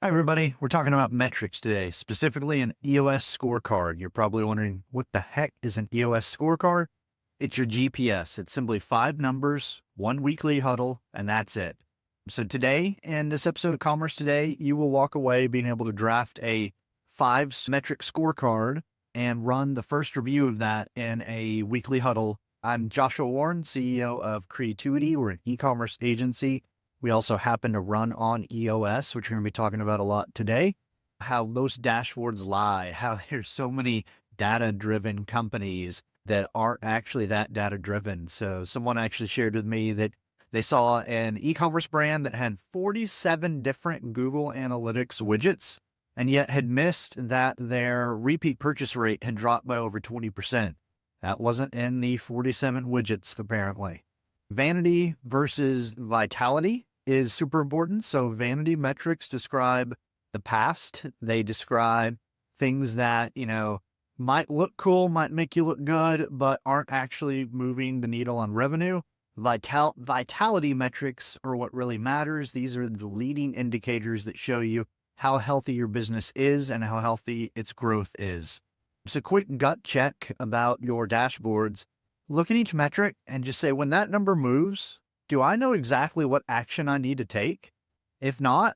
Hi, everybody. We're talking about metrics today, specifically an EOS scorecard. You're probably wondering, what the heck is an EOS scorecard? It's your GPS. It's simply 5 numbers, one weekly huddle, and that's it. So today, in this episode of Commerce Today, you will walk away being able to draft a 5 metric scorecard and run the first review of that in a weekly huddle. I'm Joshua Warren, CEO of Creatuity. We're an e-commerce agency. We also happen to run on EOS, which we're going to be talking about a lot today. How most dashboards lie, how there's so many data-driven companies that aren't actually that data-driven. So someone actually shared with me that they saw an e-commerce brand that had 47 different Google Analytics widgets, and yet had missed that their repeat purchase rate had dropped by over 20%. That wasn't in the 47 widgets, apparently. Vanity versus vitality is super important. So vanity metrics describe the past. They describe things that, might look cool, might make you look good, but aren't actually moving the needle on revenue. Vitality metrics are what really matters. These are the leading indicators that show you how healthy your business is and how healthy its growth is. So quick gut check about your dashboards. Look at each metric and just say, when that number moves, do I know exactly what action I need to take? If not,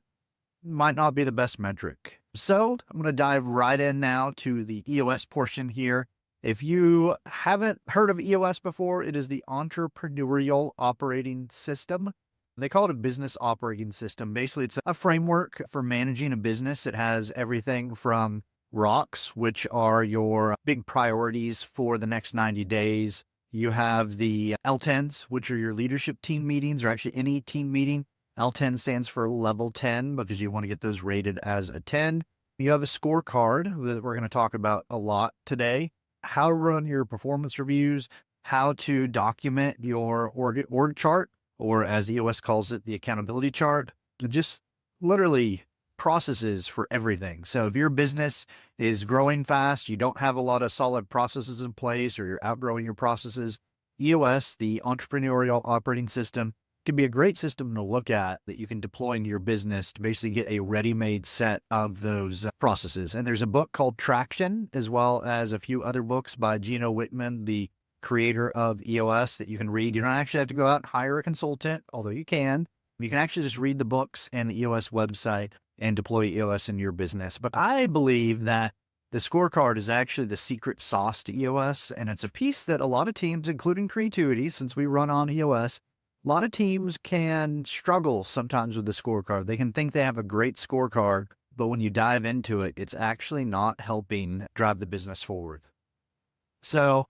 might not be the best metric. So I'm going to dive right in now to the EOS portion here. If you haven't heard of EOS before, it is the Entrepreneurial Operating System. They call it a business operating system. Basically, it's a framework for managing a business. It has everything from rocks, which are your big priorities for the next 90 days. You have the L10s, which are your leadership team meetings, or actually any team meeting. L10 stands for level 10 because you want to get those rated as a 10. You have a scorecard that we're going to talk about a lot today. How to run your performance reviews, how to document your org chart, or as EOS calls it, the accountability chart. Just literally processes for everything. So if your business is growing fast, you don't have a lot of solid processes in place, or you're outgrowing your processes, EOS, the Entrepreneurial Operating System, can be a great system to look at that you can deploy in your business to basically get a ready-made set of those processes. And there's a book called Traction, as well as a few other books by Gino Wickman, the creator of EOS, that you can read. You don't actually have to go out and hire a consultant, although you can. You can actually just read the books and the EOS website and deploy EOS in your business. But I believe that the scorecard is actually the secret sauce to EOS, and it's a piece that a lot of teams, including Creatuity, since we run on EOS, a lot of teams can struggle sometimes with the scorecard. They can think they have a great scorecard, but when you dive into it, it's actually not helping drive the business forward. So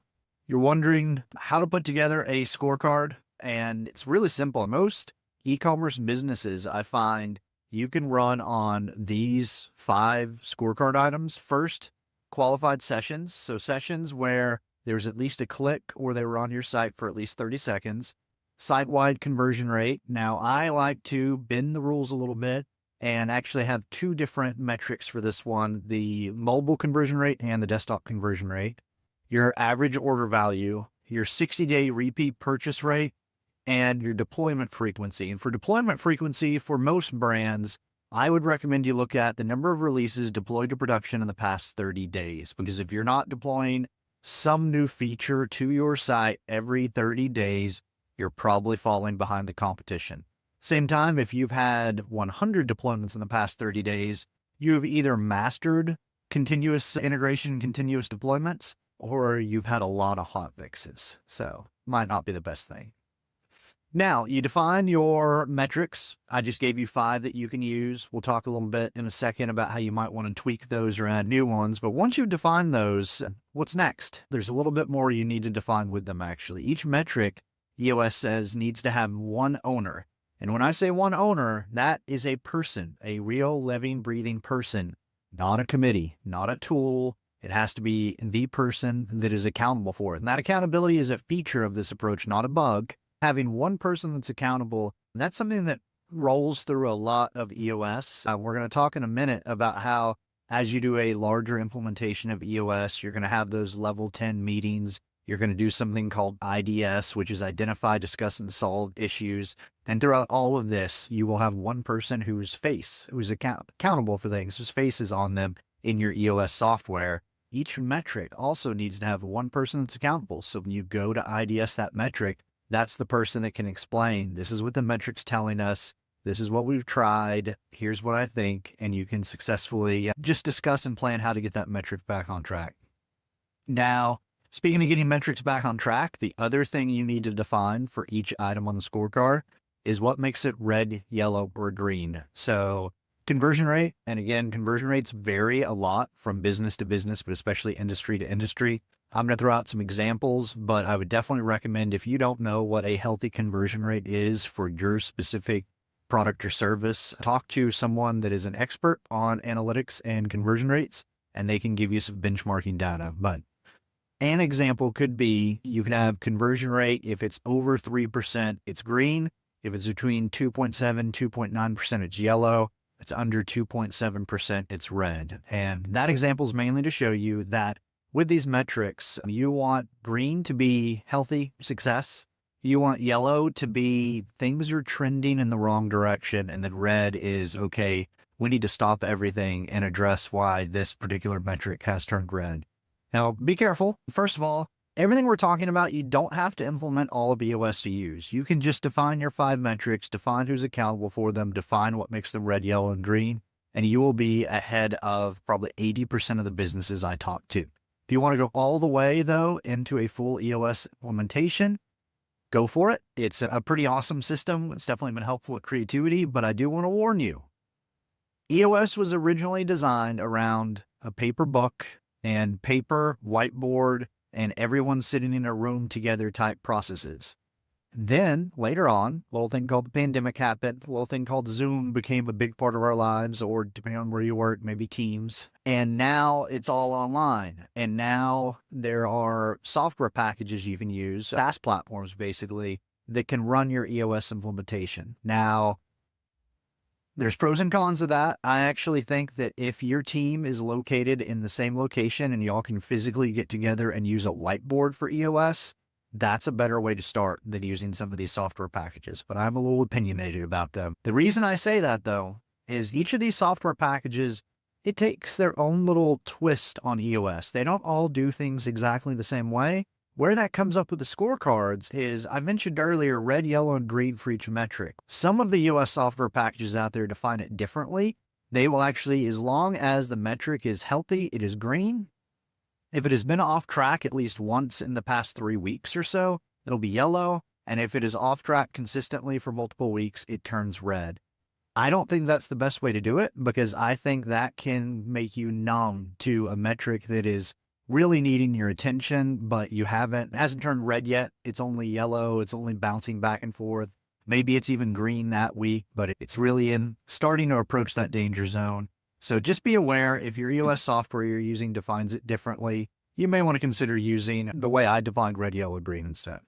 you're wondering how to put together a scorecard, and it's really simple. Most e-commerce businesses, I find, you can run on these 5 scorecard items. First, qualified sessions. So sessions where there's at least a click or they were on your site for at least 30 seconds. Site-wide conversion rate. Now, I like to bend the rules a little bit and actually have 2 different metrics for this one, the mobile conversion rate and the desktop conversion rate. Your average order value, your 60-day repeat purchase rate, and your deployment frequency. And for deployment frequency, for most brands, I would recommend you look at the number of releases deployed to production in the past 30 days. Because if you're not deploying some new feature to your site every 30 days, you're probably falling behind the competition. Same time, if you've had 100 deployments in the past 30 days, you've either mastered continuous integration, continuous deployments, or you've had a lot of hot fixes. So might not be the best thing. Now, you define your metrics. I just gave you 5 that you can use. We'll talk a little bit in a second about how you might want to tweak those or add new ones. But once you've defined those, what's next? There's a little bit more you need to define with them, actually. Each metric, EOS says, needs to have one owner. And when I say one owner, that is a person, a real living, breathing person, not a committee, not a tool. It has to be the person that is accountable for it. And that accountability is a feature of this approach, not a bug. Having one person that's accountable, that's something that rolls through a lot of EOS. We're going to talk in a minute about how, as you do a larger implementation of EOS, you're going to have those level 10 meetings. You're going to do something called IDS, which is identify, discuss, and solve issues. And throughout all of this, you will have one person who's accountable for things, whose face is on them in your EOS software. Each metric also needs to have one person that's accountable. So when you go to IDS that metric, that's the person that can explain, this is what the metric's telling us. This is what we've tried. Here's what I think. And you can successfully just discuss and plan how to get that metric back on track. Now, speaking of getting metrics back on track, the other thing you need to define for each item on the scorecard is what makes it red, yellow, or green. So conversion rate, and again, conversion rates vary a lot from business to business, but especially industry to industry. I'm going to throw out some examples, but I would definitely recommend, if you don't know what a healthy conversion rate is for your specific product or service, talk to someone that is an expert on analytics and conversion rates, and they can give you some benchmarking data. But an example could be, you can have conversion rate, if it's over 3%, it's green. If it's between 2.7, 2.9%, it's yellow. If it's under 2.7%, it's red. And that example is mainly to show you that with these metrics, you want green to be healthy success. You want yellow to be things are trending in the wrong direction. And then red is, okay, we need to stop everything and address why this particular metric has turned red. Now, be careful. First of all, everything we're talking about, you don't have to implement all of EOS to use. You can just define your 5 metrics, define who's accountable for them, define what makes them red, yellow, and green, and you will be ahead of probably 80% of the businesses I talk to. If you want to go all the way, though, into a full EOS implementation, go for it. It's a pretty awesome system. It's definitely been helpful at Creatuity, but I do want to warn you. EOS was originally designed around a paper book and paper, whiteboard, and everyone sitting in a room together type processes. Then later on, a little thing called the pandemic happened, a little thing called Zoom became a big part of our lives, or depending on where you work, maybe Teams. And now it's all online. And now there are software packages you can use, SaaS platforms basically, that can run your EOS implementation. Now, there's pros and cons of that. I actually think that if your team is located in the same location and y'all can physically get together and use a whiteboard for EOS, that's a better way to start than using some of these software packages. But I'm a little opinionated about them. The reason I say that, though, is each of these software packages, it takes their own little twist on EOS. They don't all do things exactly the same way. Where that comes up with the scorecards is, I mentioned earlier, red, yellow, and green for each metric. Some of the EOS software packages out there define it differently. They will actually, as long as the metric is healthy, it is green. If it has been off track at least once in the past 3 weeks or so, it'll be yellow. And if it is off track consistently for multiple weeks, it turns red. I don't think that's the best way to do it, because I think that can make you numb to a metric that is really needing your attention, but it hasn't turned red yet. It's only yellow. It's only bouncing back and forth. Maybe it's even green that week, but it's really starting to approach that danger zone. So just be aware, if your EOS software you're using defines it differently, you may want to consider using the way I defined red, yellow, green instead.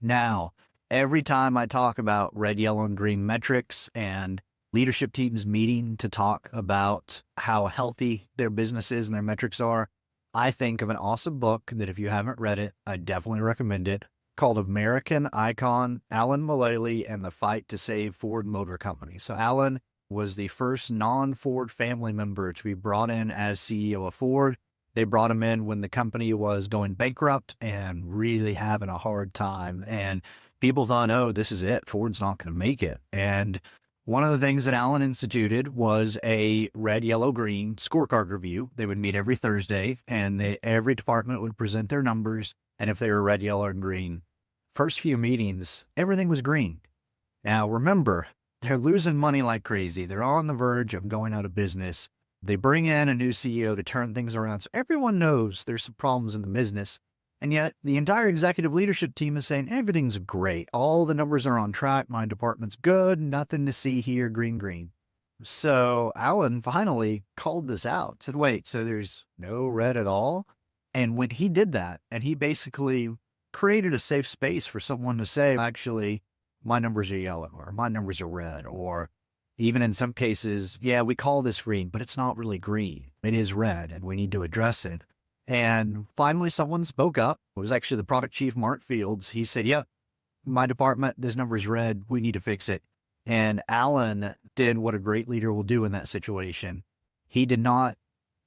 Now, every time I talk about red, yellow, and green metrics and leadership teams meeting to talk about how healthy their business is and their metrics are, I think of an awesome book that, if you haven't read it, I definitely recommend it, called American Icon, Alan Mulally and the Fight to Save Ford Motor Company. So Alan was the first non-Ford family member to be brought in as CEO of Ford. They brought him in when the company was going bankrupt and really having a hard time. And people thought, oh, this is it. Ford's not going to make it. And one of the things that Alan instituted was a red, yellow, green scorecard review. They would meet every Thursday, and every department would present their numbers. And if they were red, yellow, and green, first few meetings, everything was green. Now, remember, they're losing money like crazy. They're on the verge of going out of business. They bring in a new CEO to turn things around. So everyone knows there's some problems in the business. And yet the entire executive leadership team is saying, everything's great. All the numbers are on track. My department's good. Nothing to see here. Green, green. So Alan finally called this out, said, wait, so there's no red at all? And when he did that, and he basically created a safe space for someone to say, actually, my numbers are yellow, or my numbers are red, or even in some cases, yeah, we call this green, but it's not really green. It is red, and we need to address it. And finally, someone spoke up. It was actually the product chief, Mark Fields. He said, "Yep, my department, this number is red. We need to fix it." And Alan did what a great leader will do in that situation. He did not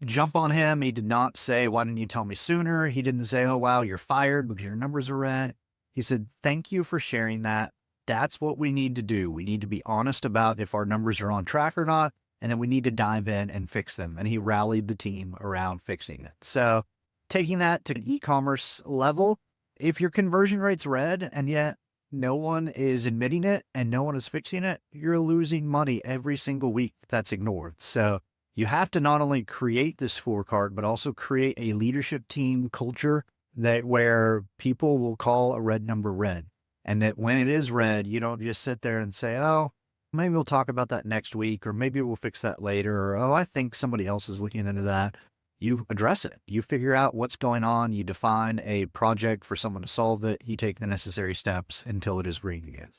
jump on him. He did not say, "Why didn't you tell me sooner?" He didn't say, "Oh, wow, you're fired because your numbers are red." He said, "Thank you for sharing that. That's what we need to do. We need to be honest about if our numbers are on track or not. And then we need to dive in and fix them." And he rallied the team around fixing it. So taking that to an e-commerce level, if your conversion rate's red and yet no one is admitting it and no one is fixing it, you're losing money every single week that's ignored. So you have to not only create this scorecard, but also create a leadership team culture that where people will call a red number red. And that when it is red, you don't just sit there and say, "Oh, maybe we'll talk about that next week," or "Maybe we'll fix that later," or "Oh, I think somebody else is looking into that." You address it. You figure out what's going on. You define a project for someone to solve it. You take the necessary steps until it is green again.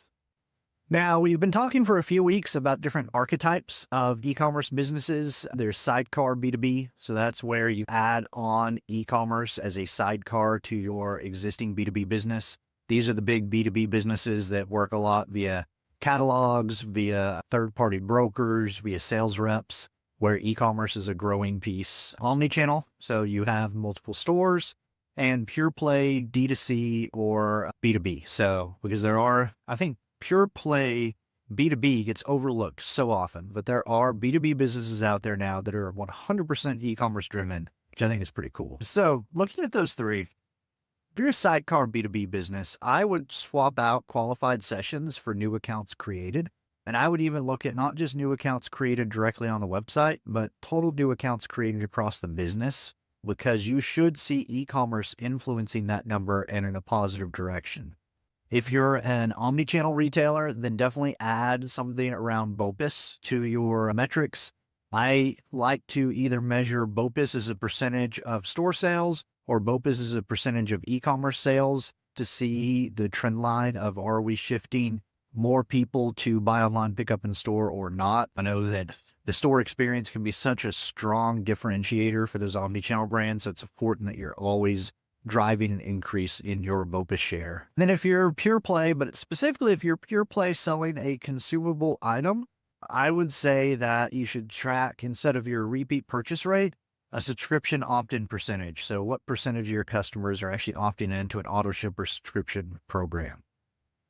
Now, we've been talking for a few weeks about different archetypes of e-commerce businesses. There's sidecar B2B. So that's where you add on e-commerce as a sidecar to your existing B2B business. These are the big B2B businesses that work a lot via catalogs, via third-party brokers, via sales reps, where e-commerce is a growing piece. Omnichannel, so you have multiple stores, and pure play D2C or B2B. So because there are, I think pure play B2B gets overlooked so often, but there are B2B businesses out there now that are 100% e-commerce driven, which I think is pretty cool. So looking at those three, if you're a sidecar B2B business, I would swap out qualified sessions for new accounts created. And I would even look at not just new accounts created directly on the website, but total new accounts created across the business, because you should see e-commerce influencing that number and in a positive direction. If you're an omnichannel retailer, then definitely add something around BOPIS to your metrics. I like to either measure BOPIS as a percentage of store sales or BOPIS as a percentage of e-commerce sales to see the trend line of, are we shifting more people to buy online, pick up in store or not? I know that the store experience can be such a strong differentiator for those omnichannel brands. So it's important that you're always driving an increase in your BOPIS share. And then if you're pure play, but specifically if you're pure play selling a consumable item, I would say that you should track, instead of your repeat purchase rate, a subscription opt-in percentage. So what percentage of your customers are actually opting into an auto ship or subscription program?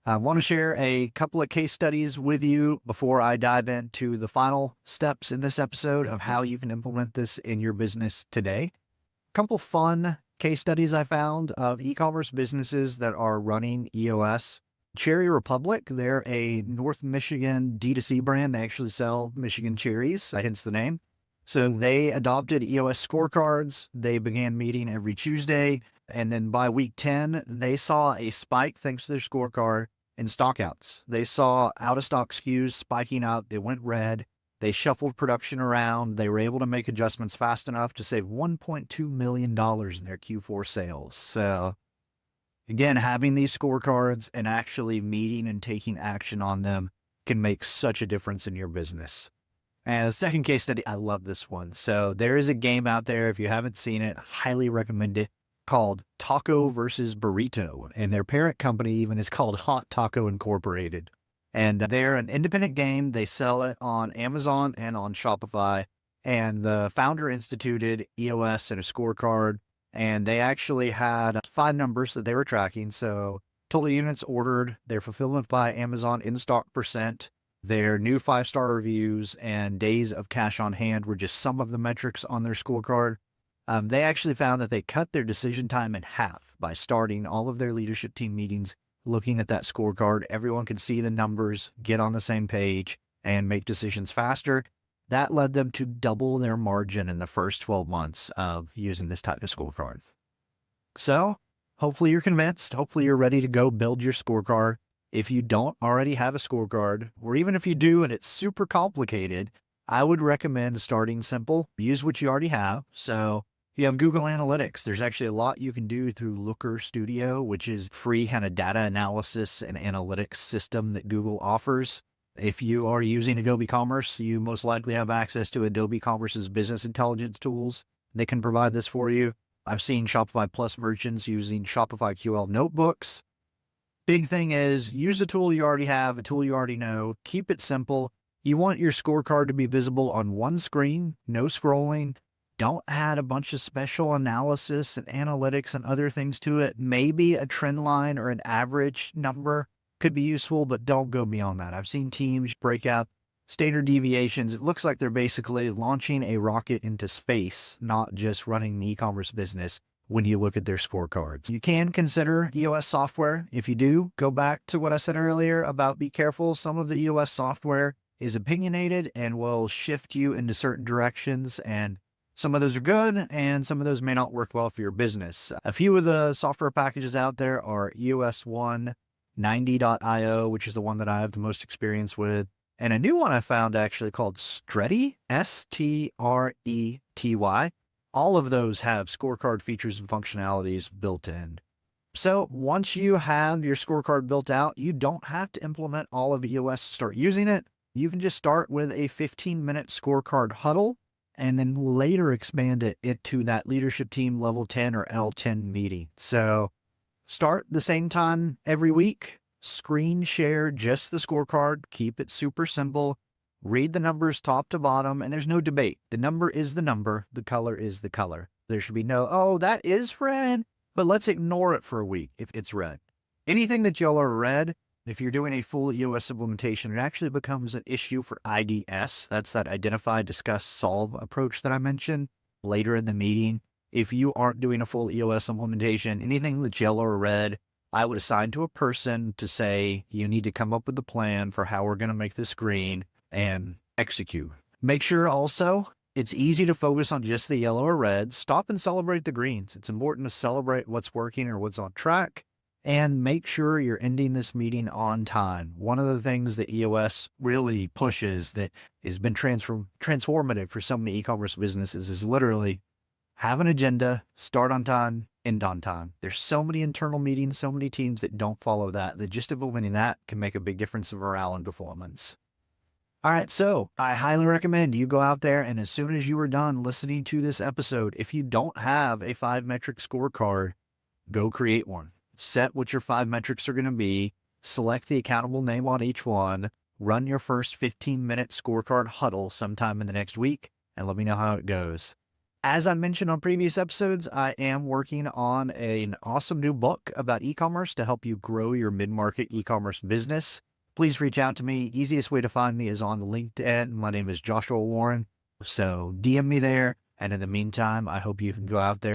I want to share a couple of case studies with you before I dive into the final steps in this episode of how you can implement this in your business today. A couple fun case studies I found of e-commerce businesses that are running EOS. Cherry Republic, they're a North Michigan D2C brand. They actually sell Michigan cherries, hence the name. So they adopted EOS scorecards. They began meeting every Tuesday. And then by week 10, they saw a spike thanks to their scorecard in stockouts. They saw out of stock SKUs spiking out. They went red. They shuffled production around. They were able to make adjustments fast enough to save $1.2 million in their Q4 sales. So again, having these scorecards and actually meeting and taking action on them can make such a difference in your business. And the second case study, I love this one. So there is a game out there. If you haven't seen it, highly recommend it, called Taco versus Burrito. And their parent company even is called Hot Taco Incorporated. And they're an independent game. They sell it on Amazon and on Shopify. And the founder instituted EOS and a scorecard. And they actually had 5 numbers that they were tracking. So total units ordered, their fulfillment by Amazon in-stock percent, their new 5-star reviews, and days of cash on hand were just some of the metrics on their scorecard. They actually found that they cut their decision time in half by starting all of their leadership team meetings looking at that scorecard. Everyone could see the numbers, get on the same page, and make decisions faster. That led them to double their margin in the first 12 months of using this type of scorecard. So hopefully you're convinced. Hopefully you're ready to go build your scorecard. If you don't already have a scorecard, or even if you do and it's super complicated, I would recommend starting simple. Use what you already have. So you have Google Analytics. There's actually a lot you can do through Looker Studio, which is free kind of data analysis and analytics system that Google offers. If you are using Adobe Commerce, you most likely have access to Adobe Commerce's business intelligence tools. They can provide this for you. I've seen Shopify Plus merchants using Shopify QL notebooks. Big thing is use a tool you already have, a tool you already know. Keep it simple. You want your scorecard to be visible on one screen, no scrolling. Don't add a bunch of special analysis and analytics and other things to it. Maybe a trend line or an average number could be useful, but don't go beyond that. I've seen teams break out standard deviations. It looks like they're basically launching a rocket into space, not just running an e-commerce business when you look at their scorecards. You can consider EOS software. If you do, go back to what I said earlier about be careful. Some of the EOS software is opinionated and will shift you into certain directions, and some of those are good and some of those may not work well for your business. A few of the software packages out there are EOS 1, 90.io, which is the one that I have the most experience with, and a new one I found actually called Strety, Strety. All of those have scorecard features and functionalities built in. So once you have your scorecard built out, you don't have to implement all of EOS to start using it. You can just start with a 15-minute scorecard huddle and then later expand it into that leadership team level 10 or L10 meeting. So start the same time every week, screen share just the scorecard, keep it super simple. Read the numbers top to bottom, and there's no debate. The number is the number. The color is the color. There should be no, oh, that is red, but let's ignore it for a week if it's red. Anything that yellow or red, if you're doing a full EOS implementation, it actually becomes an issue for IDS. That's that identify, discuss, solve approach that I mentioned later in the meeting. If you aren't doing a full EOS implementation, anything that's yellow or red, I would assign to a person to say, you need to come up with a plan for how we're going to make this green and execute. Make sure also it's easy to focus on just the yellow or red. Stop and celebrate the greens. It's important to celebrate what's working or what's on track, and make sure you're ending this meeting on time. One of the things that EOS really pushes that has been transformative for so many e-commerce businesses is literally have an agenda, start on time, end on time. There's so many internal meetings, so many teams that don't follow that just implementing that can make a big difference in morale and performance. All right, so I highly recommend you go out there, and as soon as you are done listening to this episode, if you don't have a 5-metric scorecard, go create one. Set what your 5 metrics are going to be, select the accountable name on each one, run your first 15-minute scorecard huddle sometime in the next week, and let me know how it goes. As I mentioned on previous episodes, I am working on an awesome new book about e-commerce to help you grow your mid-market e-commerce business. Please reach out to me. Easiest way to find me is on LinkedIn. My name is Joshua Warren. So DM me there. And in the meantime, I hope you can go out there